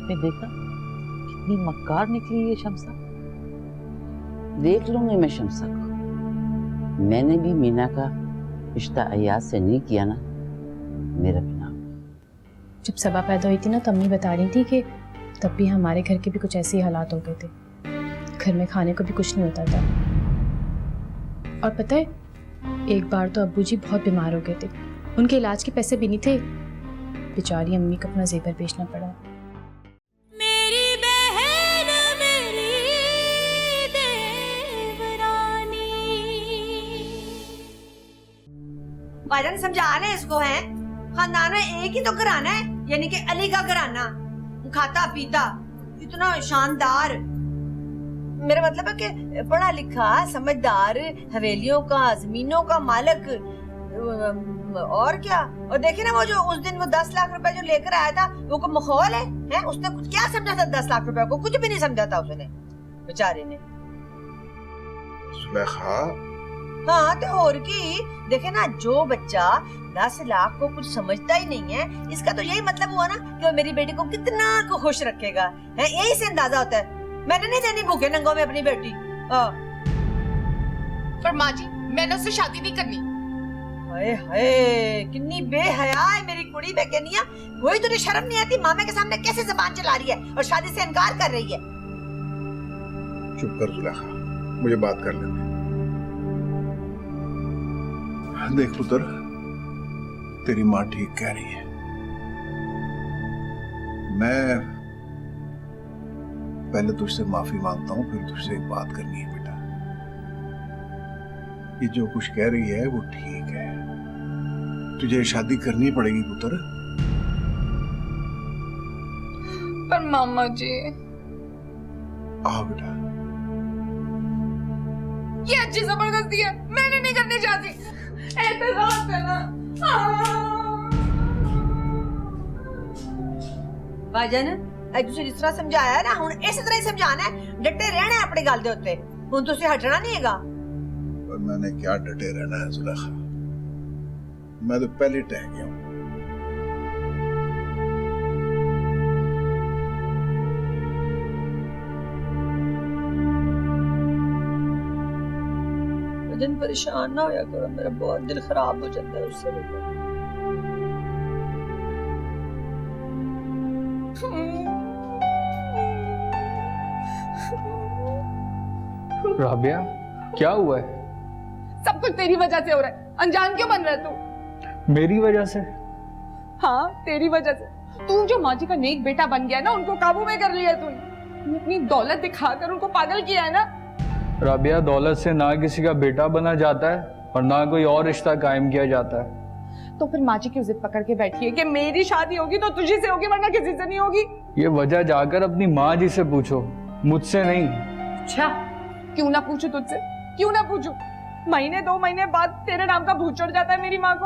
आपने देखा कितनी मक्कार निकली ये शम्सा। देख लूंगी मैं शम्सा को। मैंने भी मीना का रिश्ता अयाज से नहीं किया ना, मेरा भी नाम। जब सबा पैदा हुई थी ना तो अम्मी बता रही थी कि तब भी हमारे घर के भी कुछ ऐसे ही हालात हो गए थे, घर में खाने को भी कुछ नहीं होता था। और पता है, एक बार तो अब्बू जी बहुत बीमार हो गए थे, उनके इलाज के पैसे भी नहीं थे, बेचारी अम्मी को अपना जेवर बेचना पड़ा। भाईजान समझाना है इसको, है खानदान में एक ही तो घराना है, यानी कि अली का घराना, खाता पीता इतना शानदार। मेरा मतलब है कि पढ़ा लिखा समझदार, हवेलियों का जमीनों का मालिक, और क्या। और देखिए ना वो जो उस दिन वो 10 लाख रुपए जो लेकर आया था, वो को माहौल है? उसने कुछ क्या समझा था 10 लाख रुपए को? कुछ भी नहीं समझा था उसने, बेचारे ने। सुलेखा, हाँ तो और की। देखे ना, जो बच्चा 10 लाख को कुछ समझता ही नहीं है, इसका तो यही मतलब हुआ ना कि वो मेरी बेटी को कितना को खुश रखेगा, है? यही से अंदाजा होता है। मैंने नहीं देनी भूखे नंगों में अपनी बेटी। पर माँ जी, मैंने उससे शादी नहीं करनी। हाय हाय, कितनी बेहया है मेरी कुड़ी बेगनिया। वही तुझे शर्म नहीं आती? मामे के सामने कैसे जुबान चला रही है और शादी से इनकार कर रही है। चुप कर सुलेखा, मुझे बात कर लेने। देख पुत्र, तेरी माँ ठीक कह रही है। मैं पहले तुझसे माफी मांगता हूँ, फिर तुझसे एक बात करनी है बेटा। ये जो कुछ कह रही है वो ठीक है, तुझे शादी करनी पड़ेगी पुत्र। पर मामा जी, आओ बेटा। ये अच्छी जबरदस्ती है, मैंने नहीं करनी चाहती। एहतराम करना। भाईजान, आज तुझे जिस तरह समझाया है ना, हुन इसी तरह ही समझाना है। डटे रहना है अपने गल दे उत्ते, हुन तुझे हटना नहीं हैगा। पर मैंने क्या डटे रहना है सुलेखा, मैं तो पहले टह गया हूँ। दिन परेशान ना होया करो, मेरा बहुत दिल खराब हो जाता है उससे। राबिया, क्या हुआ है? सब कुछ तेरी वजह से हो रहा है। अनजान क्यों बन रहा है तू? मेरी वजह से? हाँ, तेरी वजह से। तू जो माँ जी का नेक बेटा बन गया ना, उनको काबू में कर लिया तूने। अपनी दौलत दिखाकर उनको पागल किया है ना। राबिया, दौलत से ना किसी का बेटा बना जाता है और ना कोई और रिश्ता कायम किया जाता है। तो फिर माँ जी की जिद पकड़ के बैठी है कि मेरी शादी होगी तो तुझी से होगी, वरना किसी से नहीं होगी। ये वजह जाकर अपनी माँ जी से पूछो, मुझसे नहीं। अच्छा, क्यों ना पूछू तुझसे? क्यों ना पूछू? महीने 2 महीने बाद तेरे नाम का भूत चढ़ जाता है मेरी माँ को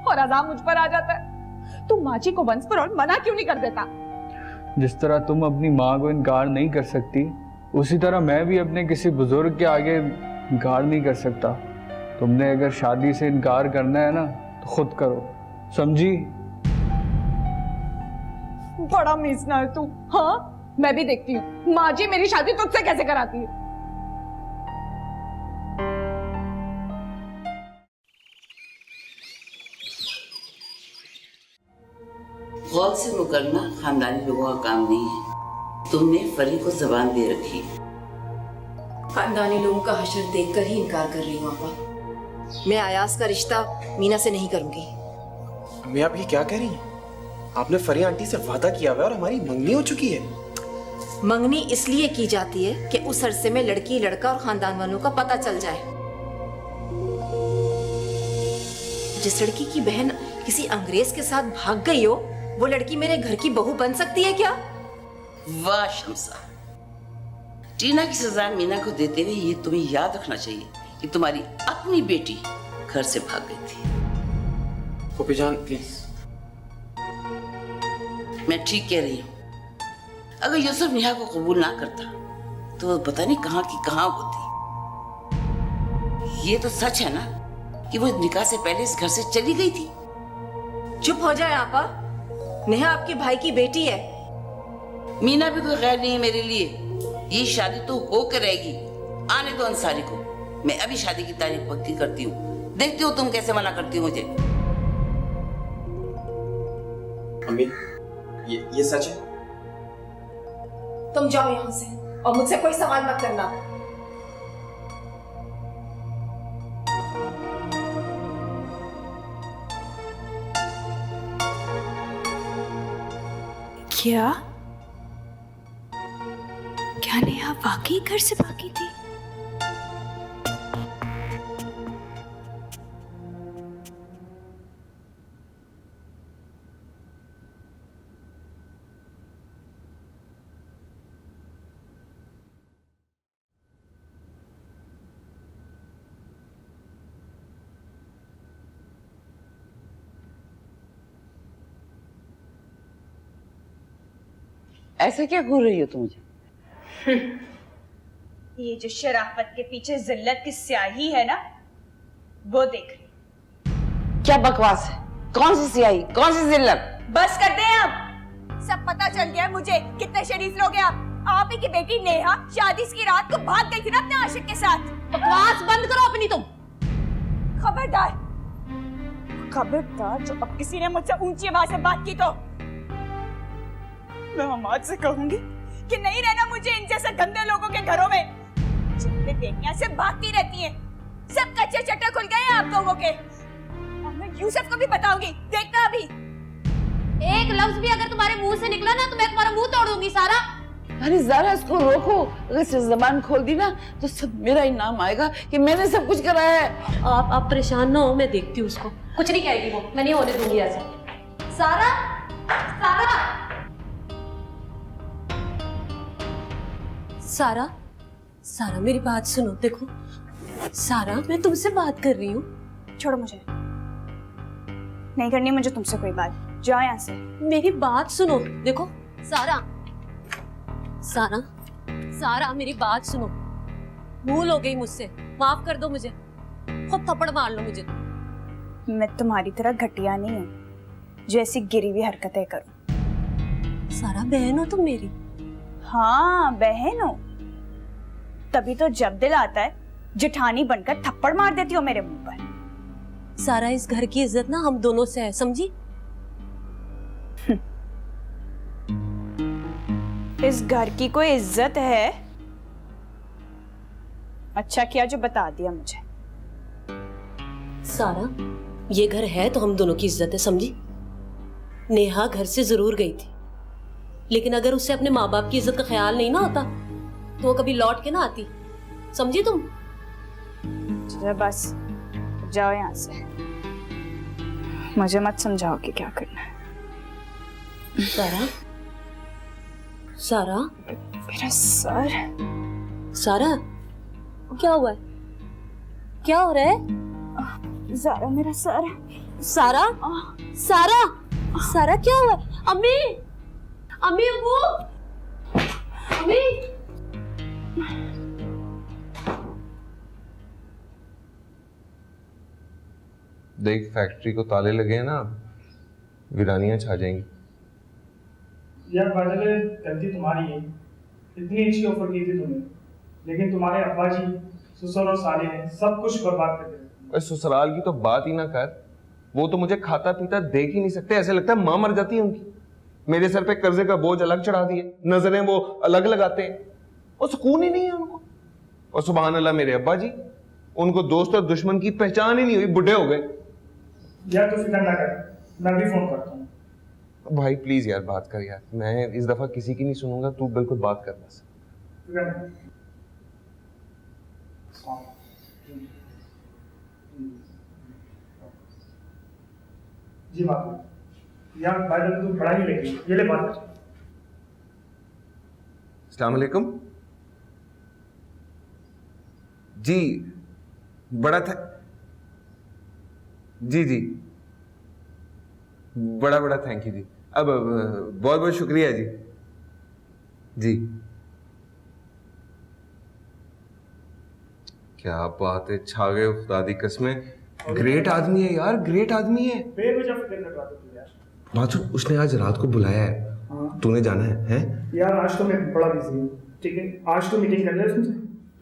और अज़ाब मुझ पर आ जाता है। तू माँ जी को वंश पर और मना क्यों नहीं कर देता? जिस तरह तुम अपनी माँ को इनकार नहीं कर सकती, उसी तरह मैं भी अपने किसी बुजुर्ग के आगे इनकार नहीं कर सकता। तुमने अगर शादी से इनकार करना है ना तो खुद करो, समझी? बड़ा मीसना है तू। हाँ, मैं भी देखती हूँ माँ जी मेरी शादी तुझसे कैसे कराती है। गौर से मुकरना खानदानी लोगों का काम नहीं है। तुमने फरी को जबान दे रखी। खानदानी लोगों का हशर देखकर ही इनकार कर रही हूँ आपा। मैं अयाज का रिश्ता मीना से नहीं करूंगी। अम्मी, आप ये क्या कह रही हैं? आपने फरी आंटी से वादा किया हुआ है और हमारी मंगनी हो चुकी है। मंगनी इसलिए की जाती है कि उस अरसे में लड़की लड़का और खानदान वालों का पता चल जाए। जिस लड़की की बहन किसी अंग्रेज के साथ भाग गई हो, वो लड़की मेरे घर की बहू बन सकती है क्या? वाह शम्सा, टीना की सजा मीना को देते हुए ये तुम्हें याद रखना चाहिए कि तुम्हारी अपनी बेटी घर से भाग गई थी। फूफी जान प्लीज। मैं ठीक कह रही हूँ। अगर यूसुफ नेहा को कबूल ना करता तो पता नहीं कहाँ की कहाँ होती। ये तो सच है ना कि वो निकाह से पहले इस घर से चली गई थी। चुप हो जाए आपा। नेहा आपके भाई की बेटी है। मीना भी कोई गैर नहीं है मेरे लिए। ये शादी तो होकर रहेगी। आने दो अंसारी को, मैं अभी शादी की तारीख पक्की करती हूँ। देखती हो तुम कैसे मना करती हो मुझे। अम्मी, ये सच है? तुम जाओ यहाँ से और मुझसे कोई सवाल मत करना। क्या क्या नेहा वाकई घर से भागी थी? ऐसा क्या घूर रही हो तुम मुझे? ये जो शराफत के पीछे जिल्लत की स्याही है ना, वो देख रही। क्या बकवास है? कौन सी सियाही, कौन सी जिल्लत? बस कर दे अब। सब पता चल गया मुझे कितने शरीफ लोग हैं आप ही की बेटी नेहा शादी की रात को भाग गई थी ना अपने आशिक के साथ। बकवास बंद करो अपनी तुम। खबरदार खबरदार, जो अब किसी ने मुझसे ऊंची आवाज में बात की तो मैं हमाद से कहूंगी कि नहीं रहना मुझे इन जैसे गंदे लोगों के घरों में जिनमें बेटियां से भागती रहती हैं। सब कच्चे चट्टे खुल गए हैं आप लोगों के, और मैं यूसुफ को भी बताऊंगी, देखना अभी। एक लफ्ज भी अगर तुम्हारे मुंह से निकला ना तो मैं तुम्हारा मुंह तोड़ दूंगी सारा। अरे जरा इसको रोको, अगर सिर्फ जबान खोल दी ना तो सब मेरा ही नाम आएगा कि मैंने सब कुछ कराया है। आप परेशान ना हो, मैं देखती हूँ उसको। कुछ नहीं कहेगी वो, मैं नहीं होने दूंगी ऐसा। सारा, सारा, सारा, सारा मेरी बात सुनो। देखो सारा, मैं तुमसे बात कर रही हूँ। छोड़ो मुझे, नहीं करनी मुझे तुमसे कोई बात, जाओ यहाँ से। मेरी बात सुनो। देखो सारा, सारा, सारा मेरी बात सुनो। भूल हो गई मुझसे, माफ कर दो मुझे। खुद थप्पड़ मार लो मुझे। मैं तुम्हारी तरह घटिया नहीं हूँ जो ऐसी गिरी हुई हरकतें करूँ। सारा बहन हो तुम मेरी। हाँ बहन हो, तभी तो जब दिल आता है जेठानी बनकर थप्पड़ मार देती हो मेरे मुंह पर। सारा, इस घर की इज्जत ना हम दोनों से है, समझी? इस घर की कोई इज्जत है? अच्छा किया जो बता दिया मुझे। सारा, ये घर है तो हम दोनों की इज्जत है, समझी? नेहा घर से जरूर गई थी, लेकिन अगर उससे अपने माँ बाप की इज्जत का ख्याल नहीं ना होता तो वो कभी लौट के ना आती, समझी तुम? बस जाओ यहाँ से, मुझे मत समझाओ कि क्या करना है। सारा, सारा, मेरा सर। सारा, क्या हुआ है? क्या हो रहा है? सारा, मेरा सर। सारा, सारा, सारा क्या हुआ है? अम्मी, अम्मी, वो अम्मी। देख, फैक्ट्री को ताले लगे हैं ना, वीरानियां छा जाएंगी। यार बादल, गलती तुम्हारी है। इतनी अच्छी ऑफर की थी तुम्हें, लेकिन तुम्हारे अब्बा जी, ससुर और साले ने सब कुछ बर्बाद कर दिया। ससुराल की तो बात ही ना कर, वो तो मुझे खाता पीता देख ही नहीं सकते। ऐसे लगता है मां मर जाती है उनकी। मेरे सर पे कर्जे का बोझ अलग चढ़ा दिए, नजरें वो अलग लगाते हैं, और सुकून ही नहीं है उनको। और सुभान अल्लाह, मेरे अब्बा जी, उनको दोस्त और दुश्मन की पहचान ही नहीं हुई, बुढ़े हो गए। यार तू फिक्र ना कर, मैं भी फोन करता हूँ। भाई प्लीज यार बात कर यार, मैं इस दफा किसी की नहीं सुनूंगा, तू बिल्कुल बात कर बस। फिक्र ना कर। जी बात यार, बादल तू बड़ा ही लगी, ये ले बात। अस्सलाम वालेकुम जी, बड़ा था जी जी, बड़ा बड़ा थैंक यू जी। अब बहुत बहुत शुक्रिया जी। जी क्या बात है, छा गए खुदा दी कसमें। ग्रेट आदमी है यार, ग्रेट आदमी है। बेवजह फिक्र कर रहा था तू यार। बात सुन, उसने आज रात को बुलाया है, तूने जाना है? यार आज तो मैं बड़ा बिजी हूँ, ठीक है? आज तो मीटिंग कर लिया तुमसे,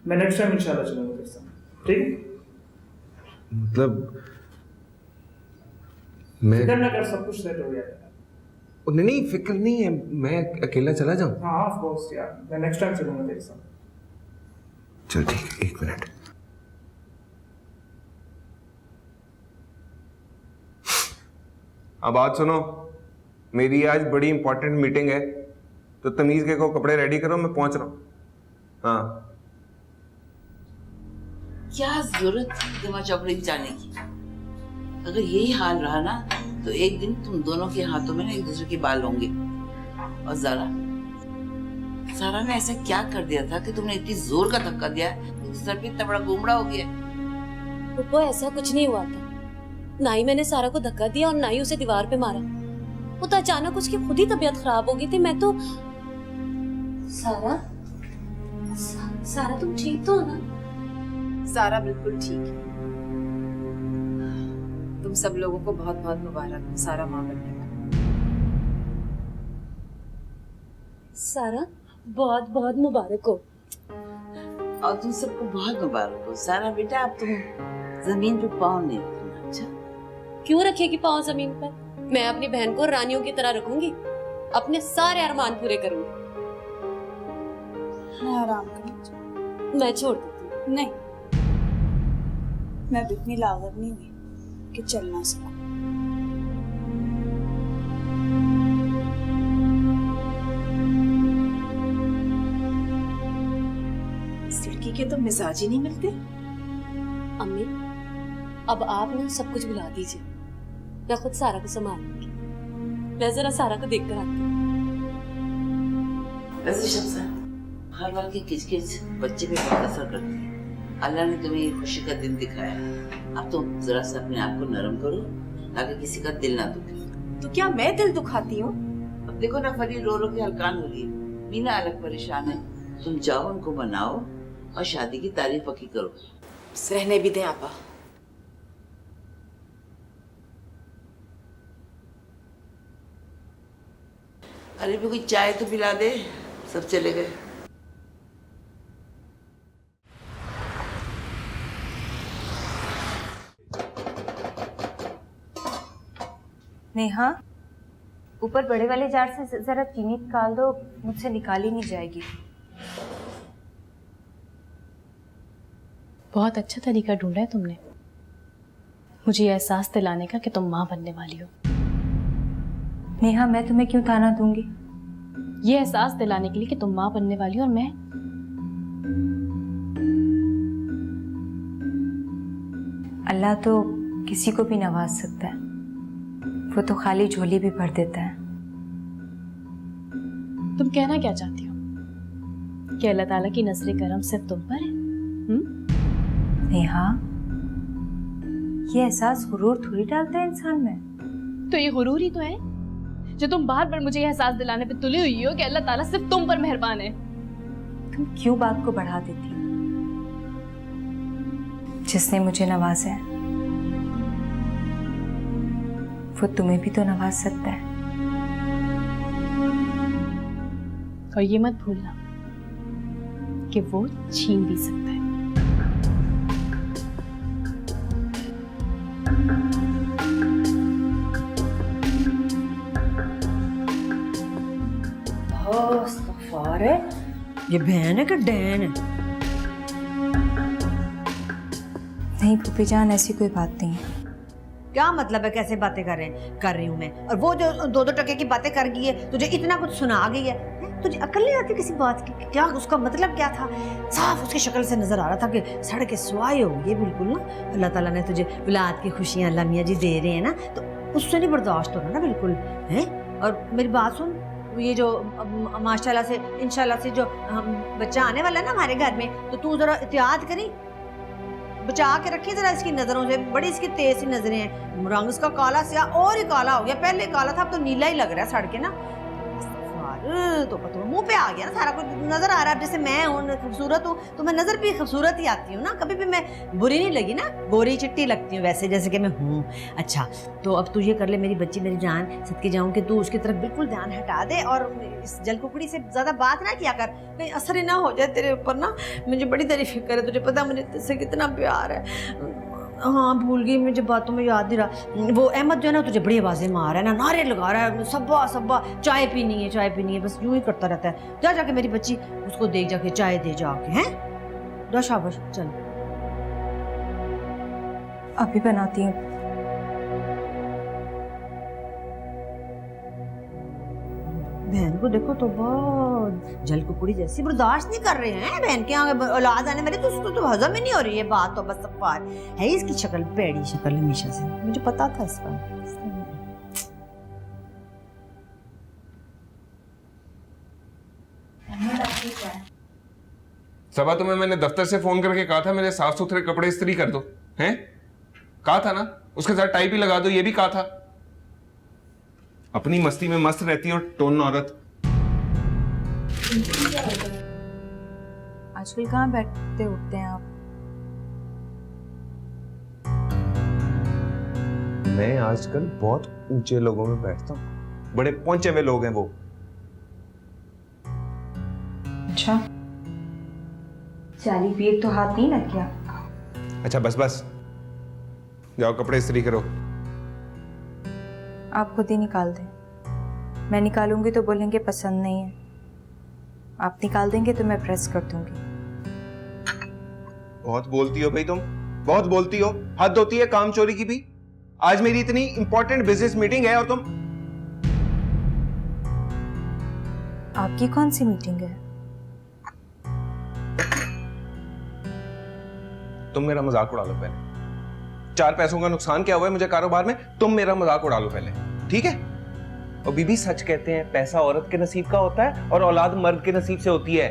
मैं नेक्स्ट टाइम इंशाल्लाह चलूंगा तेरे साथ, ठीक है? मतलब मैं फिक्र ना कर, सब कुछ सेट हो गया है। नहीं नहीं, फिक्र नहीं है, मैं अकेला चला जाऊँ? हाँ ऑफ कोर्स यार, मैं नेक्स्ट टाइम चलूंगा तेरे साथ। चल ठीक है, 1 मिनट। अब बात सुनो, मेरी आज बड़ी इंपॉर्टेंट मीटिंग है, तो तमीज के को कपड़े रेडी करो, मैं पहुंच रहा हूँ। हाँ क्या जरूरत थी जमा चौपड़ी जाने की? अगर यही हाल रहा ना तो एक दिन तुम दोनों के हाथों में ना एक दूसरे के बाल होंगे। और सारा ने ऐसा क्या कर दिया था कि तुमने इतनी जोर का धक्का दिया कि सर पे इतना बड़ा गोमड़ा हो गया? पप्पू ऐसा कुछ नहीं हुआ था, ना ही मैंने सारा को धक्का दिया और ना ही उसे दीवार पे मारा। वो तो अचानक उसकी खुद ही तबीयत खराब हो गई थी। मैं तो सारा तुम ठीक तो हो ना? सारा बिल्कुल ठीक है। तुम सब लोगों को बहुत बहुत मुबारक हो सारा माँ बनने का। सारा बहुत बहुत मुबारक हो। और तुम सबको बहुत मुबारक हो। सारा बेटा, अब तुम जमीन पे पाँव नहीं रखना। अच्छा क्यों रखेगी पाँव जमीन पर? मैं अपनी बहन को रानियों की तरह रखूंगी, अपने सारे अरमान पूरे करूंगी। मैं आराम करना, मैं छोड़ देती हूँ। नहीं, मैं भी इतनी लागत नहीं हुई कि चल ना सकूं। इस लड़की के तो मिजाज ही नहीं मिलते। अम्मी, अब आप ना सब कुछ भुला दीजिए, मैं खुद सारा को संभालूंगी। मैं जरा सारा को देख कर आती हूँ। वैसे शमसा, हर बार की किचकिच बच्चे पे बहुत असर करती है। अल्लाह ने तुम्हें ये खुशी का दिन दिखाया, अब तुम जरा सा अपने आप को नरम करो ताकि किसी का दिल ना दुखे। तो क्या मैं दिल दुखाती हूँ? अब देखो ना, फरी रो रो के हलकान हो रही है, मीना अलग परेशान है। तुम जाओ, उनको बनाओ और शादी की तारीफ पक्की करो। रहने भी दें आपा। अरे भी कोई चाय तो पिला दे, सब चले गए। नेहा, ऊपर बड़े वाले जार से जरा चीनी निकाल दो, मुझसे निकाली नहीं जाएगी। बहुत अच्छा तरीका ढूंढा है तुमने, मुझे ये एहसास दिलाने का कि तुम माँ बनने वाली हो। नेहा, मैं तुम्हें क्यों ताना दूंगी? ये एहसास दिलाने के लिए कि तुम माँ बनने वाली हो। और मैं अल्लाह तो किसी को भी नवाज सकता है, वो तो खाली झोली भी भर देता है। तुम कहना क्या चाहती हो कि अल्लाह ताला की नजर करम सिर्फ तुम पर है? नेहा, ये एहसास गुरूर थोड़ी डालता है इंसान में। तो ये गुरूर ही तो है जो तुम बार बार मुझे ये एहसास दिलाने पे तुली हुई हो कि अल्लाह ताला सिर्फ तुम पर मेहरबान है। तुम क्यों बात को बढ़ा देती हो? जिसने मुझे नवाजा है वो तुम्हें भी तो नवाज सकता है। और ये मत भूलना कि वो छीन भी सकता है। ये बहन है कि डैन है? नहीं फूफी जान, ऐसी कोई बात नहीं है। क्या मतलब है कैसे बातें कर रही हूँ मैं? और वो जो 2-2 टके की बातें कर गई है, तुझे इतना कुछ सुना गई है, तुझे अकल नहीं आती किसी बात की? क्या उसका मतलब क्या था? साफ उसकी शक्ल से नजर आ रहा था कि सड़ के सुआए हो ये बिल्कुल ना। अल्लाह ताला ने तुझे औलाद की खुशियां अल्लाह मियाँ जी दे रहे हैं ना, तो उससे नहीं बर्दाश्त होना ना बिल्कुल है। और मेरी बात सुन, ये जो माशाल्लाह से इंशाल्लाह से जो बच्चा आने वाला है ना हमारे घर में, तो तू जरा एहतियात करी, बचा के रखी जरा इसकी नजरों से। बड़ी इसकी तेज सी नजरें हैं, रंग इसका काला स्याह और ही काला हो गया। पहले काला था, अब तो नीला ही लग रहा है सड़ के ना। तो तुम्हें मुंह पे आ गया ना सारा कुछ, नजर आ रहा है। जैसे मैं हूँ खूबसूरत हूँ तो मैं नजर भी खूबसूरत ही आती हूँ ना, कभी भी मैं बुरी नहीं लगी ना, गोरी चिट्टी लगती हूँ वैसे जैसे कि मैं हूँ। अच्छा तो अब तू ये कर ले मेरी बच्ची मेरी जान, सदके जाऊँ कि तू उसकी तरफ बिल्कुल ध्यान हटा दे और इस जलकुकड़ी से ज्यादा बात ना किया कर, कहीं असर ही ना हो जाए तेरे ऊपर ना। मुझे बड़ी तेरी फिक्र है, तुझे पता मुझे तुझसे कितना प्यार है। हाँ भूल गई, मुझे बातों में याद नहीं रहा। वो अहमद जो है ना तुझे बड़ी आवाजें मार रहा है ना, नारे लगा रहा है, सब्बा सब्बा चाय पीनी है चाय पीनी है, बस यूं ही करता रहता है। जा जाके मेरी बच्ची उसको देख जाके चाय दे जाके, हैं जा शाबाश चल। अभी बनाती हूँ। बहन को देखो तो बहुत जलकुकड़ी जैसी बर्दाश्त नहीं कर रहे हैं। बहन के आगे औलाद आने वाली तो उसको तो हजम ही नहीं हो रही है बात, तो बस सफार है इसकी शक्ल, पेड़ी शक्ल हमेशा से, मुझे पता था इसका। सबा तुम्हें मैंने दफ्तर से फोन करके कहा था मेरे साफ सुथरे कपड़े इस्त्री कर दो, हैं? कहा था ना, उसके साथ टाई भी लगा दो, ये भी कहा था। अपनी मस्ती में मस्त रहती हो टोन औरत। आजकल कहाँ बैठते उठते हैं आप? मैं आजकल बहुत ऊंचे लोगों में बैठता हूँ, बड़े पहुंचे हुए लोग हैं वो। अच्छा चाली भी एक तो हाथ नहीं लग गया। अच्छा बस बस, जाओ कपड़े इस्त्री करो। आप खुद ही निकाल दें, मैं निकालूंगी तो बोलेंगे पसंद नहीं है, आप निकाल देंगे तो मैं प्रेस कर दूंगी। बहुत बोलती हो भाई तुम, बहुत बोलती हो, हद होती है काम चोरी की भी। आज मेरी इतनी इंपॉर्टेंट बिजनेस मीटिंग है और तुम। आपकी कौन सी मीटिंग है? तुम मेरा मजाक उड़ा लो पहले। 4 पैसों का नुकसान क्या हुआ है मुझे कारोबार में, तुम मेरा मजाक उड़ा लो पहले, ठीक है? और बीबी सच कहते हैं पैसा औरत के नसीब का होता है और औलाद मर्द के नसीब से होती है।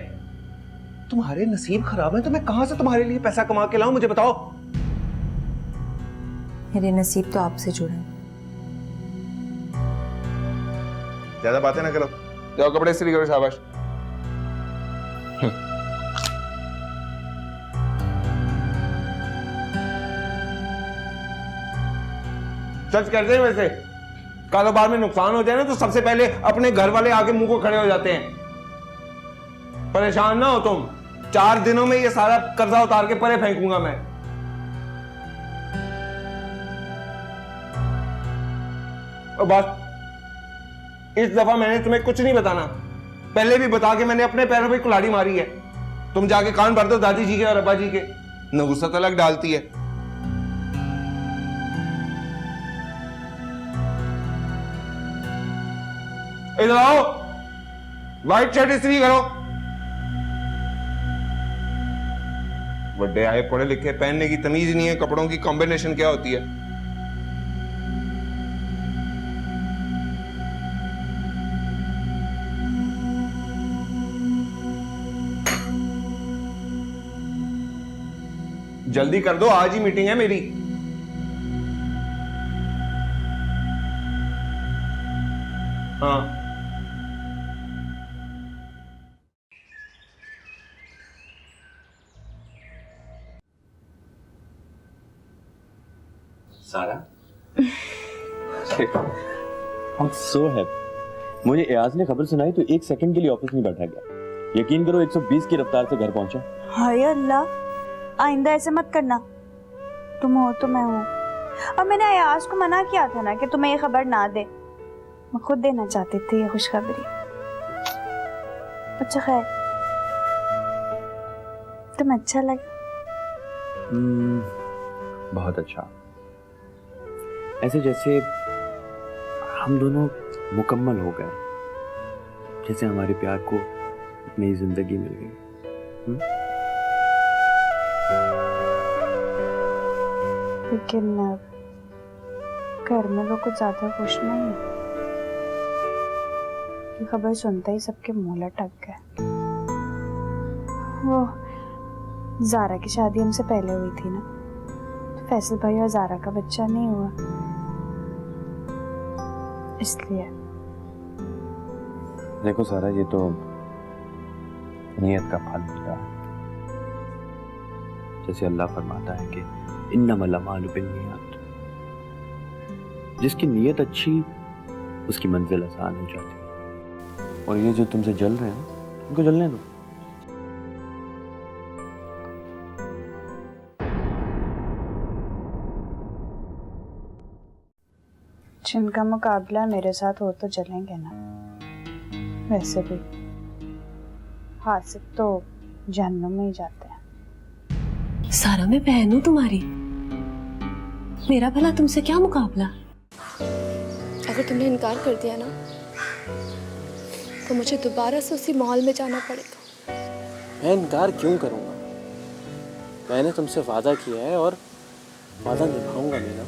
तुम्हारे नसीब खराब है तो मैं कहां से तुम्हारे लिए पैसा कमा के लाऊं, मुझे बताओ। मेरे नसीब तो आपसे जुड़े हैं। ज्यादा बातें ना करो, जाओ कपड़े इस्त्री करो, शाबाश। सच कहते हैं वैसे, कारोबार में नुकसान हो जाए ना तो सबसे पहले अपने घर वाले आके मुंह को खड़े हो जाते हैं। परेशान ना हो तुम, 4 दिनों में ये सारा कर्जा उतार के परे फेंकूंगा मैं। और बस इस दफा मैंने तुम्हें कुछ नहीं बताना, पहले भी बता के मैंने अपने पैरों पे कुल्हाड़ी मारी है। तुम जाके कान भर दो दादी जी के और अब्बा जी के, नहुसत अलग डालती है। इधर आओ, व्हाइट शर्ट इस्त्री करो। बड़े आए पढ़े लिखे, पहनने की तमीज नहीं है, कपड़ों की कॉम्बिनेशन क्या होती है। जल्दी कर दो, आज ही मीटिंग है मेरी। हाँ सारा, I'm so happy। मुझे एयाज ने खबर सुनाई तो 1 सेकंड के लिए ऑफिस नहीं बैठा गया। यकीन करो 120 की रफ्तार से घर पहुंचा। हाय अल्लाह, आइंदा ऐसे मत करना। तुम हो तो मैं हूँ, और मैंने एयाज को मना किया था ना कि तुम्हें ये खबर ना दे। मैं खुद देना चाहती थी ये खुशखबरी। अच्छा खैर, तुम्हें अच्छा लगा? बहुत अच्छा, ऐसे जैसे हम दोनों मुकम्मल हो गए, जैसे हमारे प्यार को नई जिंदगी मिल गई। लेकिन घर में लोग कुछ ज्यादा खुश नहीं है। ये खबर सुनते ही सबके मुंह लटक गए। वो ज़ारा की शादी हमसे पहले हुई थी ना, तो फैसल भाई और ज़ारा का बच्चा नहीं हुआ, इसलिए देखो सारा, ये तो नियत का फल होता है। जैसे अल्लाह फरमाता है कि इन्नमल अमालु बिन्नियात, जिसकी नीयत अच्छी उसकी मंजिल आसान हो जाती है। और ये जो तुमसे जल रहे हैं उनको जलने दो। जिनका मुकाबला मेरे साथ हो तो जलेंगे ना। वैसे भी हासिब तो जहन्नुम में ही जाते हैं। सारा, मैं बहन हूं तुम्हारी, मेरा भला तुमसे क्या मुकाबला। अगर तुमने इनकार कर दिया ना तो मुझे दोबारा से उसी मॉल में जाना पड़ेगा। मैं इनकार क्यों करूंगा? मैंने तुमसे वादा किया है और वादा निभाऊंगा मीना।